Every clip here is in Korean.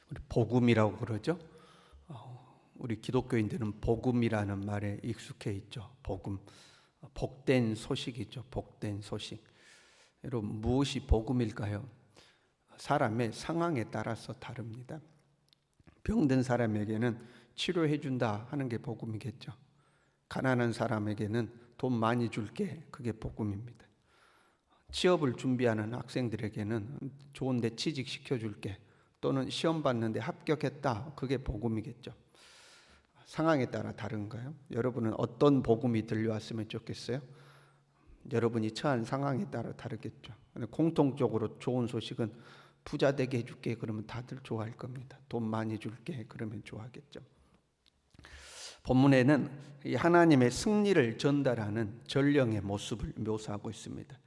우리 복음이라고 그러죠. 우리 기독교인들은 복음이라는 말에 익숙해 있죠. 복음, 복된 소식이죠. 복된 소식. 여러분, 무엇이 복음일까요? 사람의 상황에 따라서 다릅니다. 병든 사람에게는 치료해 준다 하는 게 복음이겠죠. 가난한 사람에게는 돈 많이 줄게, 그게 복음입니다. 취업을 준비하는 학생들에게는 좋은 데 취직시켜 줄게, 또는 시험 봤는데 합격했다, 그게 복음이겠죠. 상황에 따라 다른가요? 여러분은 어떤 복음이 들려왔으면 좋겠어요? 여러분이 처한 상황에 따라 다르겠죠. 공통적으로 좋은 소식은 부자 되게 해줄게 그러면 다들 좋아할 겁니다. 돈 많이 줄게 그러면 좋아하겠죠. 본문에는 이 하나님의 승리를 전달하는 전령의 모습을 묘사하고 있습니다.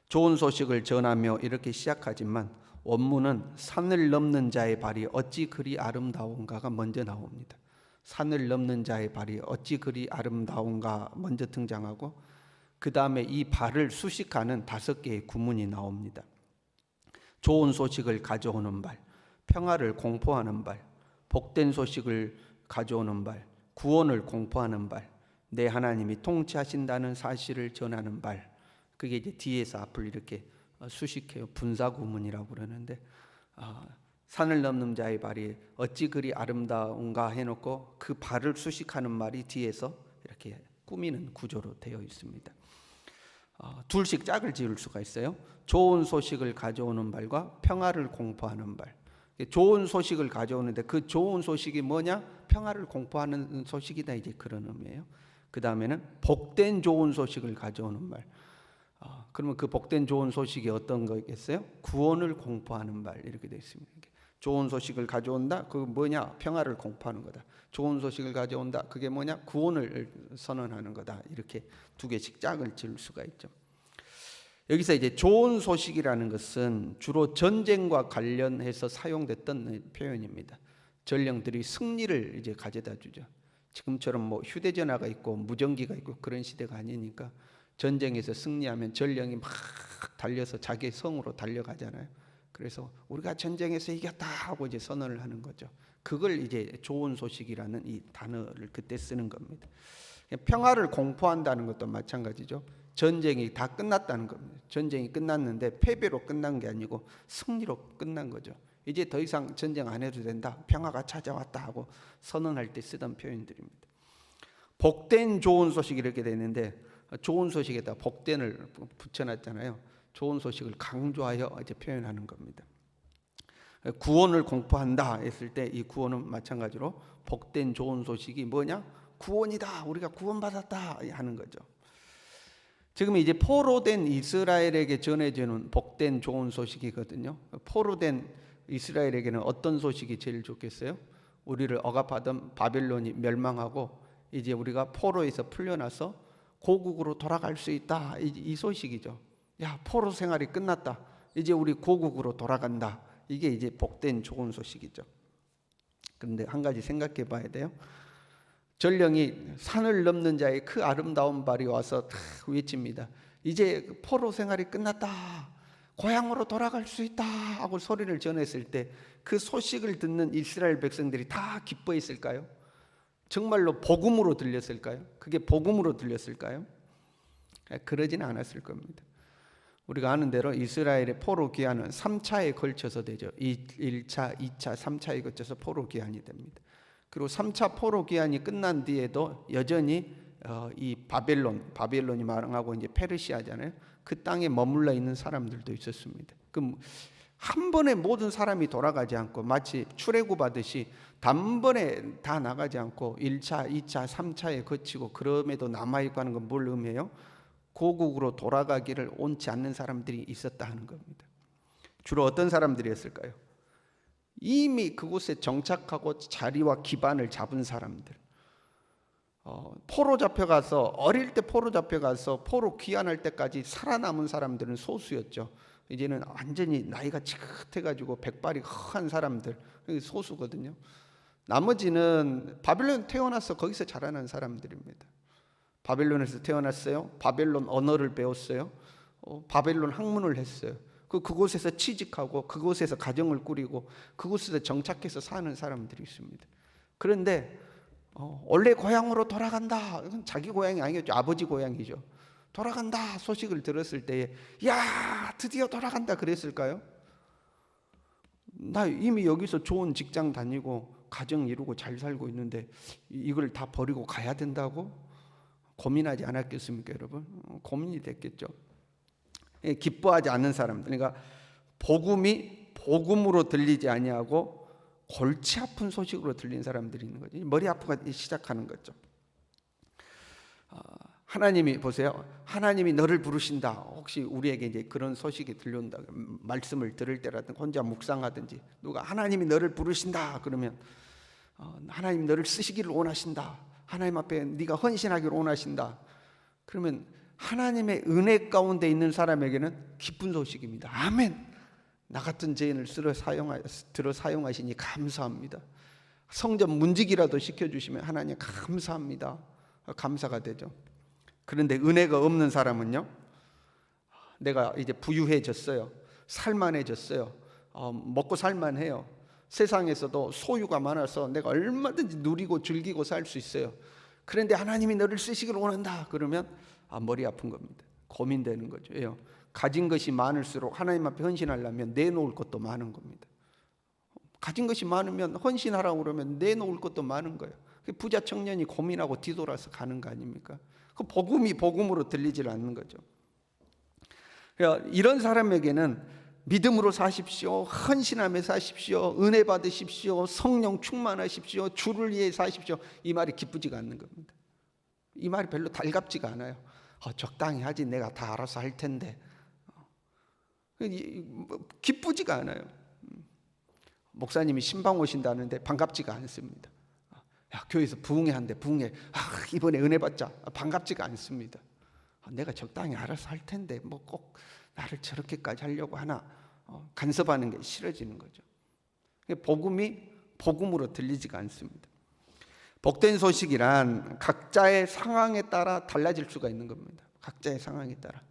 좋은 소식을 전하며 이렇게 시작하지만 원문은 산을 넘는 자의 발이 어찌 그리 아름다운가가 먼저 나옵니다. 산을 넘는 자의 발이 어찌 그리 아름다운가 먼저 등장하고, 그 다음에 이 발을 수식하는 5개의 구문이 나옵니다. 좋은 소식을 가져오는 발, 평화를 공포하는 발, 복된 소식을 가져오는 발, 구원을 공포하는 발, 내 하나님이 통치하신다는 사실을 전하는 발. 그게 이제 뒤에서 앞을 이렇게 수식해요. 분사 구문이라고 그러는데, 산을 넘는 자의 발이 어찌 그리 아름다운가 해놓고 그 발을 수식하는 말이 뒤에서 이렇게 꾸미는 구조로 되어 있습니다. 둘씩 짝을 지을 수가 있어요. 좋은 소식을 가져오는 발과 평화를 공포하는 발. 좋은 소식을 가져오는데 그 좋은 소식이 뭐냐? 평화를 공포하는 소식이다, 이제 그런 의미예요. 그 다음에는 복된 좋은 소식을 가져오는 말. 그러면 그 복된 좋은 소식이 어떤 거겠어요? 구원을 공포하는 말, 이렇게 되어 있습니다. 좋은 소식을 가져온다, 그거 뭐냐? 평화를 공포하는 거다. 좋은 소식을 가져온다, 그게 뭐냐? 구원을 선언하는 거다. 이렇게 2개씩 짝을 지을 수가 있죠. 여기서 이제 좋은 소식이라는 것은 주로 전쟁과 관련해서 사용됐던 표현입니다. 전령들이 승리를 이제 가져다 주죠. 지금처럼 뭐 휴대전화가 있고 무전기가 있고 그런 시대가 아니니까 전쟁에서 승리하면 전령이 막 달려서 자기 성으로 달려가잖아요. 그래서 우리가 전쟁에서 이겼다 하고 이제 선언을 하는 거죠. 그걸 이제 좋은 소식이라는 이 단어를 그때 쓰는 겁니다. 평화를 공포한다는 것도 마찬가지죠. 전쟁이 다 끝났다는 겁니다. 전쟁이 끝났는데 패배로 끝난 게 아니고 승리로 끝난 거죠. 이제 더 이상 전쟁 안 해도 된다, 평화가 찾아왔다 하고 선언할 때 쓰던 표현들입니다. 복된 좋은 소식 이렇게 되는데, 좋은 소식에다 복된을 붙여놨잖아요. 좋은 소식을 강조하여 이제 표현하는 겁니다. 구원을 공포한다 했을 때 이 구원은 마찬가지로 복된 좋은 소식이 뭐냐? 구원이다, 우리가 구원받았다 하는 거죠. 지금 이제 포로된 이스라엘에게 전해지는 복된 좋은 소식이거든요. 포로된 이스라엘에게는 어떤 소식이 제일 좋겠어요? 우리를 억압하던 바벨론이 멸망하고 이제 우리가 포로에서 풀려나서 고국으로 돌아갈 수 있다, 이 소식이죠. 야, 포로 생활이 끝났다, 이제 우리 고국으로 돌아간다. 이게 이제 복된 좋은 소식이죠. 그런데 한 가지 생각해 봐야 돼요. 전령이 산을 넘는 자의 그 아름다운 발이 와서 다 외칩니다. 이제 포로 생활이 끝났다, 고향으로 돌아갈 수 있다 하고 소리를 전했을 때 그 소식을 듣는 이스라엘 백성들이 다 기뻐했을까요? 정말로 복음으로 들렸을까요? 그게 복음으로 들렸을까요? 그러지는 않았을 겁니다. 우리가 아는 대로 이스라엘의 포로 귀환은 3차에 걸쳐서 되죠. 1차, 2차, 3차에 걸쳐서 포로 귀환이 됩니다. 그리고 3차 포로 귀환이 끝난 뒤에도 여전히 이 바벨론이 망하고 이제 페르시아잖아요. 그 땅에 머물러 있는 사람들도 있었습니다. 그럼 한 번에 모든 사람이 돌아가지 않고 마치 출애굽하듯이 단번에 다 나가지 않고 1차, 2차, 3차에 거치고 그럼에도 남아있고 하는 건 뭘 의미해요? 고국으로 돌아가기를 원치 않는 사람들이 있었다 하는 겁니다. 주로 어떤 사람들이었을까요? 이미 그곳에 정착하고 자리와 기반을 잡은 사람들. 포로 잡혀가서 어릴 때 포로 잡혀가서 포로 귀환할 때까지 살아남은 사람들은 소수였죠. 이제는 완전히 나이가 지긋해가지고 백발이 한 사람들 소수거든요. 나머지는 바벨론 태어나서 거기서 자라난 사람들입니다. 바벨론에서 태어났어요. 바벨론 언어를 배웠어요. 바벨론 학문을 했어요. 그곳에서 취직하고 그곳에서 가정을 꾸리고 그곳에서 정착해서 사는 사람들이 있습니다. 그런데 원래 고향으로 돌아간다. 자기 고향이 아니겠죠. 아버지 고향이죠. 돌아간다 소식을 들었을 때에 야 드디어 돌아간다 그랬을까요? 나 이미 여기서 좋은 직장 다니고 가정 이루고 잘 살고 있는데 이걸 다 버리고 가야 된다고 고민하지 않았겠습니까, 여러분? 고민이 됐겠죠. 기뻐하지 않는 사람들, 그러니까 복음이 복음으로 들리지 아니하고 골치 아픈 소식으로 들린 사람들이 있는 거죠. 머리 아프가 시작하는 거죠. 하나님이 보세요. 하나님이 너를 부르신다. 혹시 우리에게 이제 그런 소식이 들려온다. 말씀을 들을 때라든지 혼자 묵상하든지 누가 하나님이 너를 부르신다 그러면 하나님 너를 쓰시기를 원하신다. 하나님 앞에 네가 헌신하기를 원하신다. 그러면 하나님의 은혜 가운데 있는 사람에게는 기쁜 소식입니다. 아멘. 나 같은 죄인을 들어 사용하시니 감사합니다. 성전 문지기라도 시켜주시면 하나님 감사합니다. 감사가 되죠. 그런데 은혜가 없는 사람은요, 내가 이제 부유해졌어요. 살만해졌어요. 먹고 살만해요. 세상에서도 소유가 많아서 내가 얼마든지 누리고 즐기고 살 수 있어요. 그런데 하나님이 너를 쓰시기를 원한다 그러면 머리 아픈 겁니다. 고민되는 거죠. 왜요? 가진 것이 많을수록 하나님 앞에 헌신하려면 내놓을 것도 많은 겁니다. 가진 것이 많으면 헌신하라고 그러면 내놓을 것도 많은 거예요. 부자 청년이 고민하고 뒤돌아서 가는 거 아닙니까? 그 복음이 복음으로 들리질 않는 거죠. 그러니까 이런 사람에게는 믿음으로 사십시오, 헌신하며 사십시오, 은혜 받으십시오, 성령 충만하십시오, 주를 위해 사십시오, 이 말이 기쁘지가 않는 겁니다. 이 말이 별로 달갑지가 않아요. 적당히 하지 내가 다 알아서 할 텐데. 기쁘지가 않아요. 목사님이 신방 오신다는데 반갑지가 않습니다. 야, 교회에서 부흥회 한대, 부흥회. 이번에 은혜 받자. 반갑지가 않습니다. 내가 적당히 알아서 할 텐데 뭐 꼭 나를 저렇게까지 하려고 하나. 간섭하는 게 싫어지는 거죠. 복음이 복음으로 들리지가 않습니다. 복된 소식이란 각자의 상황에 따라 달라질 수가 있는 겁니다. 각자의 상황에 따라.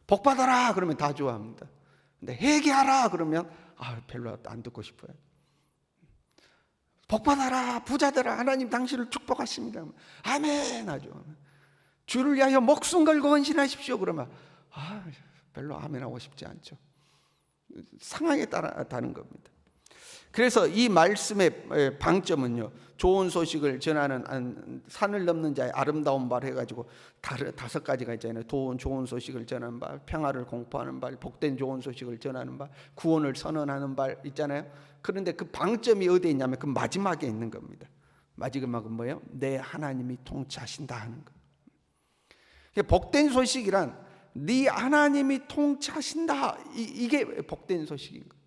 복 받아라 그러면 다 좋아합니다. 근데 회개하라 그러면 별로 안 듣고 싶어요. 복 받아라 부자들아 하나님 당신을 축복하십니다. 아멘 하죠. 주를 위하여 목숨 걸고 헌신하십시오 그러면 별로 아멘하고 싶지 않죠. 상황에 따라 다른 겁니다. 그래서 이 말씀의 방점은요, 좋은 소식을 전하는 산을 넘는 자의 아름다운 발 해가지고 다섯 가지가 있잖아요. 좋은 소식을 전하는 발, 평화를 공포하는 발, 복된 좋은 소식을 전하는 발, 구원을 선언하는 발 있잖아요. 그런데 그 방점이 어디에 있냐면 그 마지막에 있는 겁니다. 마지막은 뭐예요? 내 하나님이 통치하신다 하는 거. 복된 소식이란 네 하나님이 통치하신다, 이게 복된 소식인 거예요.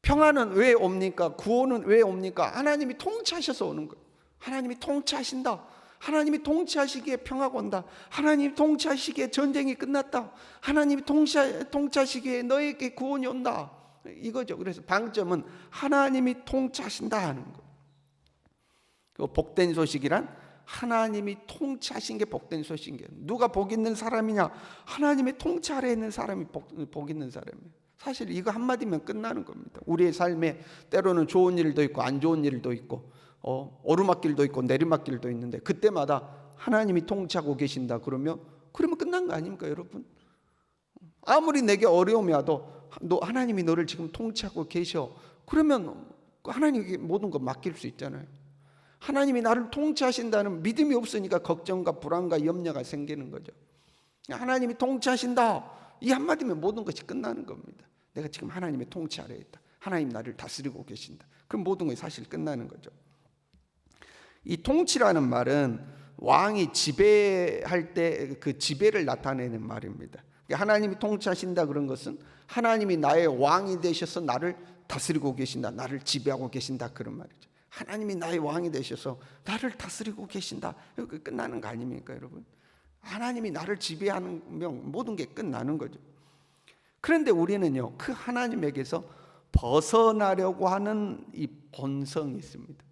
평화는 왜 옵니까? 구원은 왜 옵니까? 하나님이 통치하셔서 오는 거예요. 하나님이 통치하신다. 하나님이 통치하시기에 평화가 온다. 하나님이 통치하시기에 전쟁이 끝났다. 하나님이 통치하시기에 너에게 구원이 온다. 이거죠. 그래서 방점은 하나님이 통치하신다 하는 거예요. 그 복된 소식이란 하나님이 통치하신 게 복된 소식인 거예요. 누가 복 있는 사람이냐? 하나님의 통치 아래에 있는 사람이 복 있는 사람이에요. 사실 이거 한마디면 끝나는 겁니다. 우리의 삶에 때로는 좋은 일도 있고 안 좋은 일도 있고 오르막길도 있고 내리막길도 있는데 그때마다 하나님이 통치하고 계신다 그러면 끝난 거 아닙니까 여러분? 아무리 내게 어려움이 와도 하나님이 너를 지금 통치하고 계셔 그러면 하나님께 모든 거 맡길 수 있잖아요. 하나님이 나를 통치하신다는 믿음이 없으니까 걱정과 불안과 염려가 생기는 거죠. 하나님이 통치하신다 이 한마디면 모든 것이 끝나는 겁니다. 내가 지금 하나님의 통치 아래에 있다. 하나님 나를 다스리고 계신다. 그럼 모든 것이 사실 끝나는 거죠. 이 통치라는 말은 왕이 지배할 때 그 지배를 나타내는 말입니다. 하나님이 통치하신다 그런 것은 하나님이 나의 왕이 되셔서 나를 다스리고 계신다. 나를 지배하고 계신다 그런 말이죠. 하나님이 나의 왕이 되셔서 나를 다스리고 계신다. 끝나는 거 아닙니까 여러분? 하나님이 나를 지배하는 모든 게 끝나는 거죠. 그런데 우리는요 그 하나님에게서 벗어나려고 하는 이 본성이 있습니다.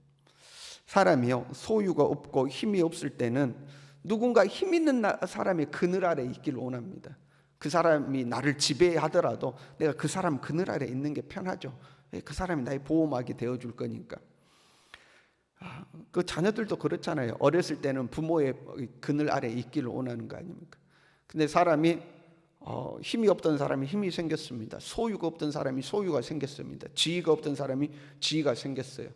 사람이요 소유가 없고 힘이 없을 때는 누군가 힘 있는 사람의 그늘 아래 있기를 원합니다. 그 사람이 나를 지배하더라도 내가 그 사람 그늘 아래 있는 게 편하죠. 그 사람이 나의 보호막이 되어줄 거니까. 그 자녀들도 그렇잖아요. 어렸을 때는 부모의 그늘 아래 있기를 원하는 거 아닙니까? 근데 사람이 힘이 없던 사람이 힘이 생겼습니다. 소유가 없던 사람이 소유가 생겼습니다. 지위가 없던 사람이 지위가 생겼어요.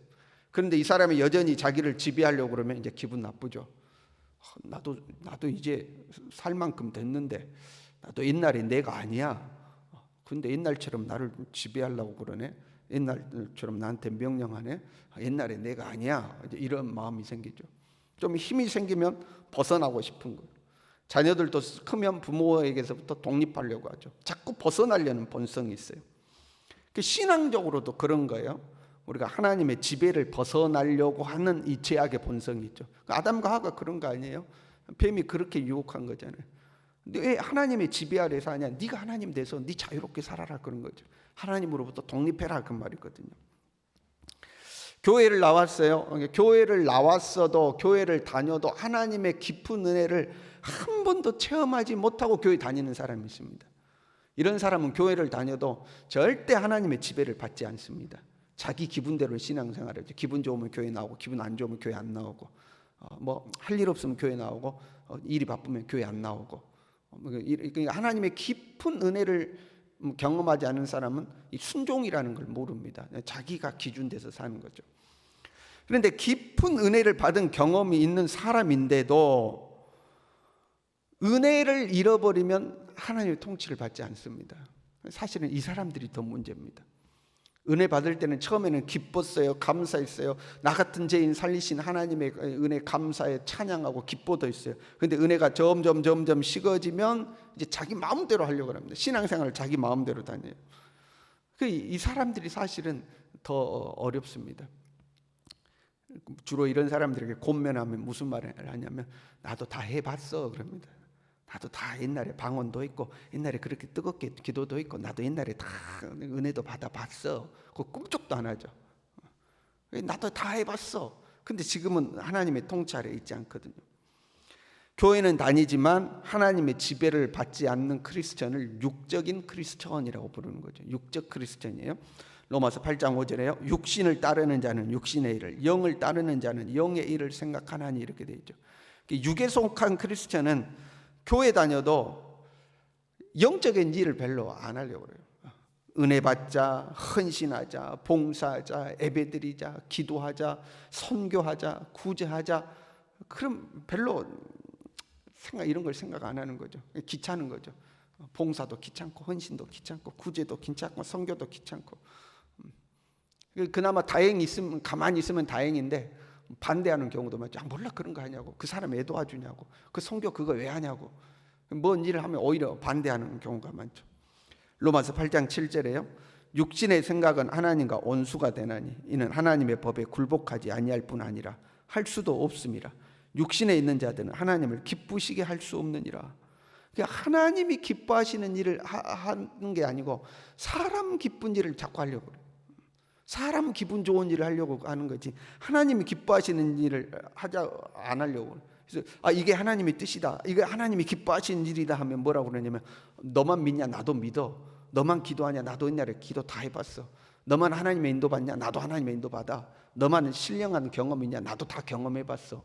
그런데 이 사람이 여전히 자기를 지배하려고 그러면 이제 기분 나쁘죠. 나도 이제 살 만큼 됐는데 나도 옛날에 내가 아니야. 근데 옛날처럼 나를 지배하려고 그러네. 옛날처럼 나한테 명령하네. 옛날에 내가 아니야. 이제 이런 마음이 생기죠. 좀 힘이 생기면 벗어나고 싶은 거예요. 자녀들도 크면 부모에게서부터 독립하려고 하죠. 자꾸 벗어나려는 본성이 있어요. 신앙적으로도 그런 거예요. 우리가 하나님의 지배를 벗어나려고 하는 이 죄악의 본성이 있죠. 아담과 하와가 그런 거 아니에요? 뱀이 그렇게 유혹한 거잖아요. 근데 왜 하나님의 지배 아래서 하냐? 네가 하나님 돼서 네 자유롭게 살아라 그런 거죠. 하나님으로부터 독립해라 그 말이거든요. 교회를 나왔어요. 교회를 나왔어도 교회를 다녀도 하나님의 깊은 은혜를 한 번도 체험하지 못하고 교회 다니는 사람이 있습니다. 이런 사람은 교회를 다녀도 절대 하나님의 지배를 받지 않습니다. 자기 기분대로 신앙생활을 하죠. 기분 좋으면 교회 나오고 기분 안 좋으면 교회 안 나오고 뭐 할 일 없으면 교회 나오고 일이 바쁘면 교회 안 나오고. 하나님의 깊은 은혜를 경험하지 않은 사람은 이 순종이라는 걸 모릅니다. 자기가 기준돼서 사는 거죠. 그런데 깊은 은혜를 받은 경험이 있는 사람인데도 은혜를 잃어버리면 하나님의 통치를 받지 않습니다. 사실은 이 사람들이 더 문제입니다. 은혜 받을 때는 처음에는 기뻤어요. 감사했어요. 나 같은 죄인 살리신 하나님의 은혜 감사에 찬양하고 기뻐도 있어요. 그런데 은혜가 점점 식어지면 이제 자기 마음대로 하려고 합니다. 신앙생활을 자기 마음대로 다녀요. 이 사람들이 사실은 더 어렵습니다. 주로 이런 사람들에게 권면하면 무슨 말을 하냐면 나도 다 해봤어 그럽니다. 나도 다 옛날에 방언도 있고 옛날에 그렇게 뜨겁게 기도도 있고 나도 옛날에 다 은혜도 받아봤어. 그 꿈쩍도 안 하죠. 나도 다 해봤어. 근데 지금은 하나님의 통치 아래 있지 않거든요. 교회는 다니지만 하나님의 지배를 받지 않는 크리스천을 육적인 크리스천이라고 부르는 거죠. 육적 크리스천이에요. 로마서 8장 5절에요. 육신을 따르는 자는 육신의 일을, 영을 따르는 자는 영의 일을 생각하나니 이렇게 되어 있죠. 육에 속한 크리스천은 교회 다녀도 영적인 일을 별로 안 하려고 그래요. 은혜 받자, 헌신하자, 봉사하자, 예배드리자, 기도하자, 선교하자, 구제하자. 그럼 별로 이런 걸 생각 안 하는 거죠. 귀찮은 거죠. 봉사도 귀찮고 헌신도 귀찮고 구제도 귀찮고 선교도 귀찮고. 그나마 다행히 있으면 가만히 있으면 다행인데 반대하는 경우도 많죠. 몰라 그런 거 하냐고. 그 사람 왜 도와주냐고. 그 선교 그거 왜 하냐고. 뭔 일을 하면 오히려 반대하는 경우가 많죠. 로마서 8장 7절에요. 육신의 생각은 하나님과 원수가 되나니 이는 하나님의 법에 굴복하지 아니할 뿐 아니라 할 수도 없음이라. 육신에 있는 자들은 하나님을 기쁘시게 할 수 없느니라. 하나님이 기뻐하시는 일을 하는 게 아니고 사람 기쁜 일을 자꾸 하려고 그래요. 사람 기분 좋은 일을 하려고 하는 거지 하나님이 기뻐하시는 일을 안 하려고. 그래서 이게 하나님의 뜻이다, 이게 하나님이 기뻐하시는 일이다 하면 뭐라고 그러냐면 너만 믿냐 나도 믿어. 너만 기도하냐 나도 옛날에 기도 다 해봤어. 너만 하나님의 인도 받냐 나도 하나님의 인도 받아. 너만 신령한 경험이 있냐 나도 다 경험해봤어.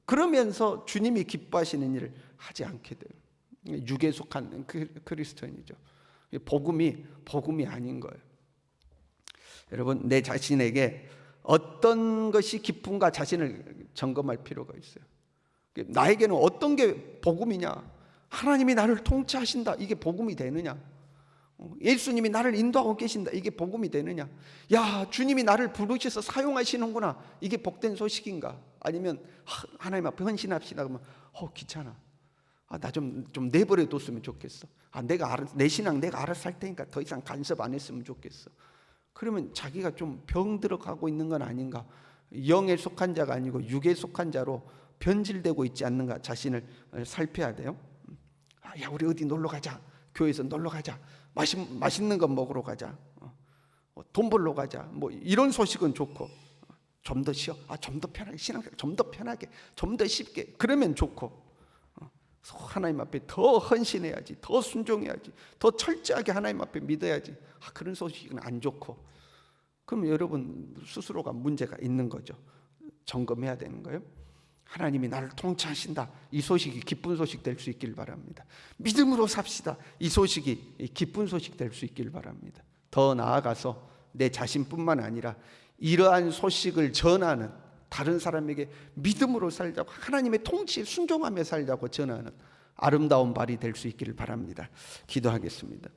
그러면서 주님이 기뻐하시는 일을 하지 않게 돼요. 육에 속한 크리스천이죠. 복음이 아닌 거예요. 여러분, 내 자신에게 어떤 것이 기쁨과 자신을 점검할 필요가 있어요. 나에게는 어떤 게 복음이냐? 하나님이 나를 통치하신다. 이게 복음이 되느냐? 예수님이 나를 인도하고 계신다. 이게 복음이 되느냐? 야, 주님이 나를 부르셔서 사용하시는구나. 이게 복된 소식인가? 아니면 하나님 앞에 헌신합시다. 그러면 귀찮아. 나 좀 내버려 뒀으면 좋겠어. 내 신앙 내가 알아서 할 테니까 더 이상 간섭 안 했으면 좋겠어. 그러면 자기가 좀 병 들어가고 있는 건 아닌가? 영에 속한 자가 아니고 육에 속한 자로 변질되고 있지 않는가 자신을 살펴야 돼요. 야, 우리 어디 놀러 가자. 교회에서 놀러 가자. 맛있는 거 먹으러 가자. 돈 벌러 가자. 뭐 이런 소식은 좋고 좀 더 쉬어. 좀 더 편하게 신앙생활 좀 더 편하게 좀 더 쉽게 그러면 좋고 하나님 앞에 더 헌신해야지, 더 순종해야지, 더 철저하게 하나님 앞에 믿어야지. 그런 소식은 안 좋고, 그럼 여러분 스스로가 문제가 있는 거죠. 점검해야 되는 거예요. 하나님이 나를 통치하신다, 이 소식이 기쁜 소식 될 수 있길 바랍니다. 믿음으로 삽시다, 이 소식이 기쁜 소식 될 수 있길 바랍니다. 더 나아가서 내 자신뿐만 아니라 이러한 소식을 전하는 다른 사람에게 믿음으로 살자고, 하나님의 통치에 순종하며 살자고 전하는 아름다운 발이 될 수 있기를 바랍니다. 기도하겠습니다.